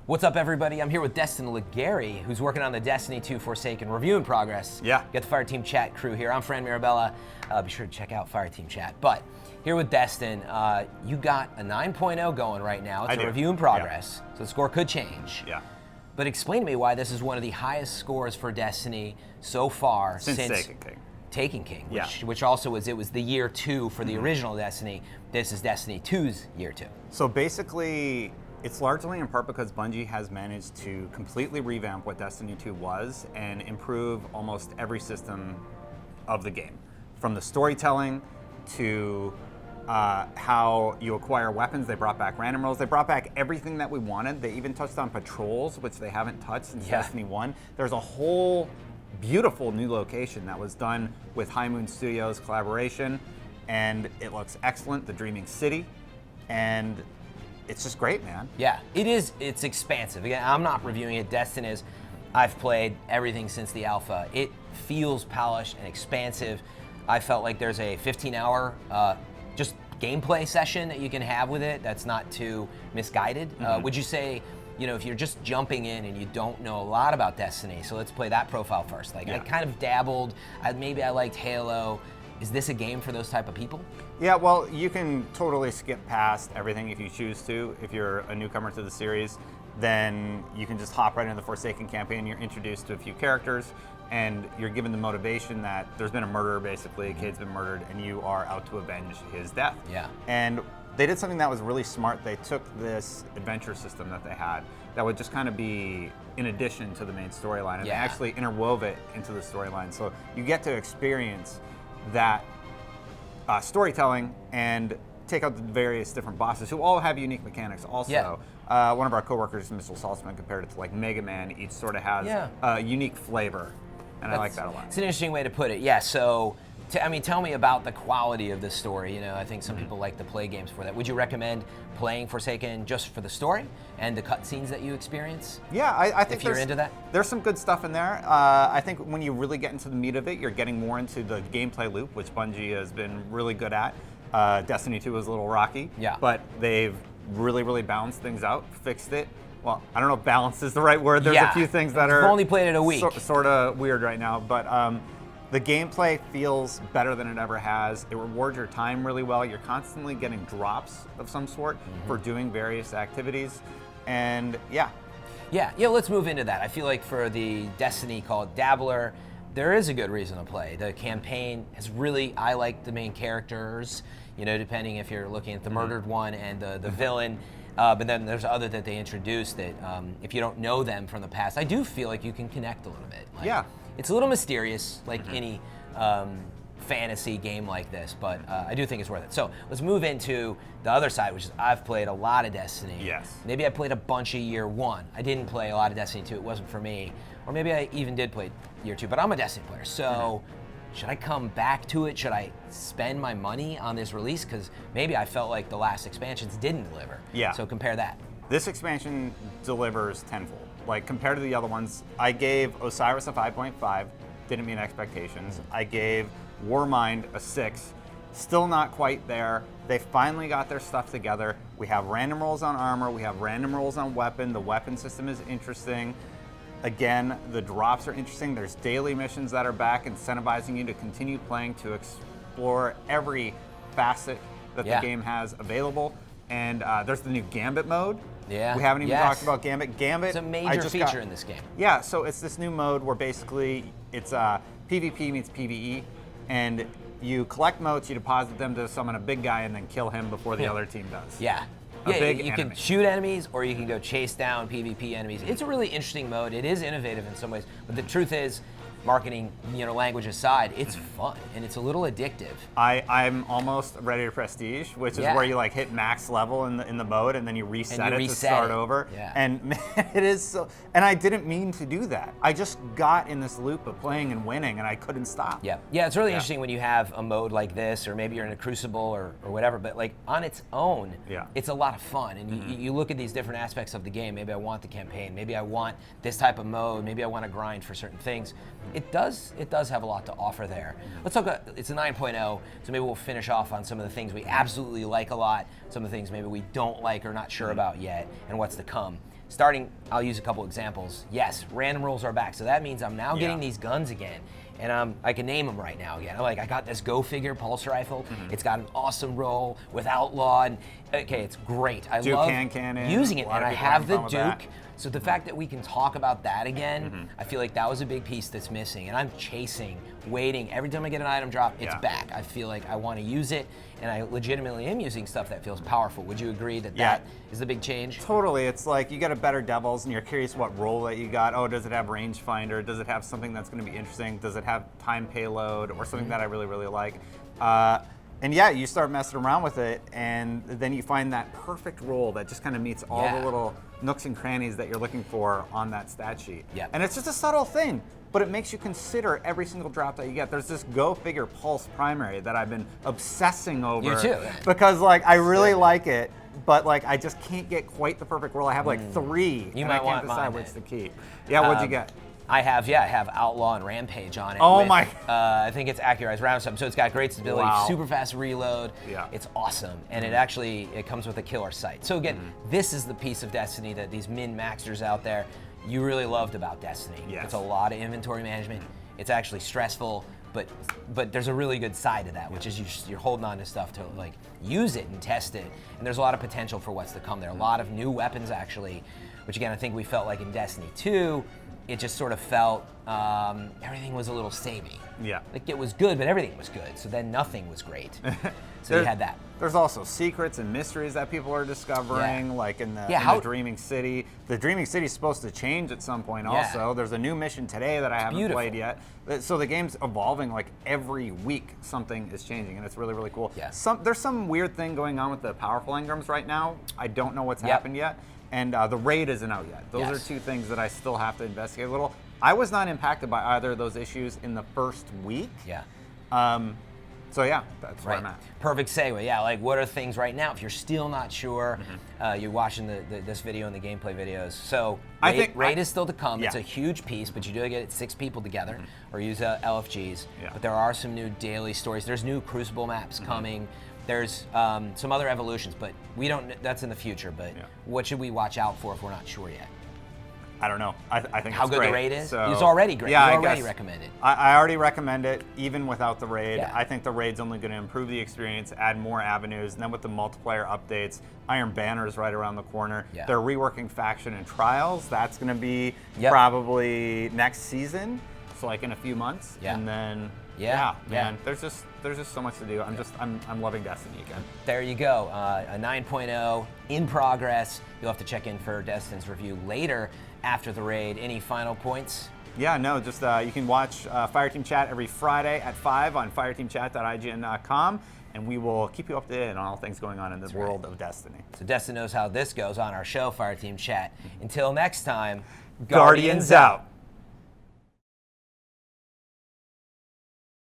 What's up, everybody? I'm here with Destin Legarie, who's working on the Destiny 2 Forsaken review in progress. Yeah. Got the Fireteam Chat crew here. I'm Fran Mirabella. Be sure to check out Fireteam Chat. But here with Destin, you got a 9.0 going right now. It's a review in progress, so the score could change. Yeah. But explain to me why this is one of the highest scores for Destiny so far Since Taken King. Which also was the year 2 for the original Destiny. This is Destiny 2's year 2. So basically, it's largely in part because Bungie has managed to completely revamp what Destiny 2 was and improve almost every system of the game. From the storytelling to how you acquire weapons. They brought back random rolls. They brought back everything that we wanted. They even touched on patrols, which they haven't touched since Destiny 1. There's a whole beautiful new location that was done with High Moon Studios collaboration, and it looks excellent, the Dreaming City, and it's just great, man. Yeah, it is. It's expansive. Again, I'm not reviewing it. Destin is. I've played everything since the alpha. It feels polished and expansive. I felt like there's a 15-hour just gameplay session that you can have with it that's not too misguided. Would you say, if you're just jumping in and you don't know a lot about Destiny, so let's play that profile first. I kind of dabbled. Maybe I liked Halo. Is this a game for those type of people? Yeah, well, you can totally skip past everything if you choose to. If you're a newcomer to the series, then you can just hop right into the Forsaken campaign. You're introduced to a few characters, and you're given the motivation that there's been a murderer, basically. A kid's been murdered, and you are out to avenge his death. Yeah. And they did something that was really smart. They took this adventure system that they had that would just kind of be in addition to the main storyline, and they actually interwove it into the storyline. So you get to experience that storytelling and take out the various different bosses who all have unique mechanics also. One of our coworkers, Mr. Saltzman, compared it to like Mega Man. Each sort of has a unique flavor, and I like that a lot. It's an interesting way to put it. Yeah, so tell me about the quality of the story. I think some people like to play games for that. Would you recommend playing Forsaken just for the story and the cutscenes that you experience? Yeah, I think if you're into that. There's some good stuff in there. I think when you really get into the meat of it, you're getting more into the gameplay loop, which Bungie has been really good at. Destiny 2 was a little rocky, but they've really balanced things out, fixed it. Well, I don't know if balance is the right word. There's a few things that are I've only played it a week. Sort of weird right now, but the gameplay feels better than it ever has. It rewards your time really well. You're constantly getting drops of some sort for doing various activities, and yeah, let's move into that. I feel like for the Destiny called Dabbler, there is a good reason to play. The campaign is really, I like the main characters, depending if you're looking at the murdered one and the villain. But then there's other that they introduced that if you don't know them from the past, I do feel like you can connect a little bit. It's a little mysterious, like any fantasy game like this, but I do think it's worth it. So let's move into the other side, which is I've played a lot of Destiny. Yes. Maybe I played a bunch of year 1. I didn't play a lot of Destiny 2. It wasn't for me. Or maybe I even did play year 2, but I'm a Destiny player. So should I come back to it? Should I spend my money on this release? Because maybe I felt like the last expansions didn't deliver. Yeah. So compare that. This expansion delivers tenfold. Like, compared to the other ones, I gave Osiris a 5.5, didn't meet expectations. I gave Warmind a 6, still not quite there. They finally got their stuff together. We have random rolls on armor, we have random rolls on weapon. The weapon system is interesting. Again, the drops are interesting. There's daily missions that are back, incentivizing you to continue playing to explore every facet that the game has available. And there's the new Gambit mode. Yeah. We haven't even talked about Gambit. Gambit, it's a major feature in this game. Yeah, so it's this new mode where basically it's PvP meets PvE, and you collect motes, you deposit them to summon a big guy, and then kill him before the other team does. Yeah. You can shoot enemies, or you can go chase down PvP enemies. It's a really interesting mode. It is innovative in some ways, but the truth is, marketing, language aside, it's fun and it's a little addictive. I'm almost ready to prestige, which is where you like hit max level in the mode and then you reset it to start over. Yeah. And man, it is so. And I didn't mean to do that. I just got in this loop of playing and winning, and I couldn't stop. Yeah, it's really interesting when you have a mode like this, or maybe you're in a Crucible or whatever. But like on its own, it's a lot of fun. And you look at these different aspects of the game. Maybe I want the campaign. Maybe I want this type of mode. Maybe I want to grind for certain things. It does have a lot to offer there. Let's talk about, it's a 9.0, so maybe we'll finish off on some of the things we absolutely like a lot, some of the things maybe we don't like or not sure about yet, and what's to come. I'll use a couple examples. Yes, random rolls are back. So that means I'm now getting these guns again. And I can name them right now again. I got this Go Figure pulse rifle. It's got an awesome roll with Outlaw, and okay, it's great. I Duke love hand cannon, using it, a lot and of I people have having the fun with that. Duke. So the fact that we can talk about that again, I feel like that was a big piece that's missing. And I'm chasing, waiting. Every time I get an item drop, it's back. I feel like I want to use it, and I legitimately am using stuff that feels powerful. Would you agree that that is the big change? Totally. It's like you get a better Devils, and you're curious what role that you got. Oh, does it have rangefinder? Does it have something that's going to be interesting? Does it have time payload or something that I really, really like? And yeah, you start messing around with it, and then you find that perfect roll that just kind of meets all the little nooks and crannies that you're looking for on that stat sheet. Yeah. And it's just a subtle thing, but it makes you consider every single drop that you get. There's this Go Figure Pulse primary that I've been obsessing over. You too. Because like I really like it, but like I just can't get quite the perfect roll. I have like 3, You and might I can't want decide mine, which then. to keep. Yeah, what'd you get? I have Outlaw and Rampage on it. Oh with, my. I think it's Accurized round sub, so it's got great stability, Wow. super fast reload. Yeah. It's awesome, and it comes with a killer sight. So again, this is the piece of Destiny that these min-maxers out there, you really loved about Destiny. Yes. It's a lot of inventory management. It's actually stressful, but there's a really good side to that, which is you're holding on to stuff to like use it and test it, and there's a lot of potential for what's to come there. A lot of new weapons actually, which again I think we felt like in Destiny 2. It just sort of felt everything was a little samey. Yeah. Like it was good, but everything was good. So then nothing was great. So you had that. There's also secrets and mysteries that people are discovering, like in the Dreaming City. The Dreaming City is supposed to change at some point also. There's a new mission today that I haven't played yet. So the game's evolving like every week something is changing, and it's really, really cool. Yeah. There's some weird thing going on with the powerful engrams right now. I don't know what's happened yet. And the raid isn't out yet. Those are two things that I still have to investigate a little. I was not impacted by either of those issues in the first week. Yeah. So yeah, that's where I'm at. Perfect segue. Yeah, like what are things right now? If you're still not sure, you're watching this video and the gameplay videos. So I think raid is still to come. Yeah. It's a huge piece, but you do get 6 people together or use LFGs. Yeah. But there are some new daily stories. There's new Crucible maps coming. There's some other evolutions, but we don't. That's in the future. But what should we watch out for if we're not sure yet? I don't know. I think how it's good great. the raid is. So, It's already great. Yeah, you I already guess recommend it. I already recommend it, even without the raid. Yeah. I think the raid's only going to improve the experience, add more avenues, and then with the multiplayer updates, Iron Banner is right around the corner. Yeah. They're reworking Faction and Trials. That's going to be probably next season, so like in a few months. Yeah. And then man, there's just so much to do. I'm loving Destiny again. There you go. A 9.0 in progress. You'll have to check in for Destin's review later after the raid. Any final points? Yeah, no, just you can watch Fireteam Chat every Friday at 5 on fireteamchat.ign.com, and we will keep you up to date on all things going on in the world of Destiny. So Destin knows how this goes on our show, Fireteam Chat. Until next time, Guardians out.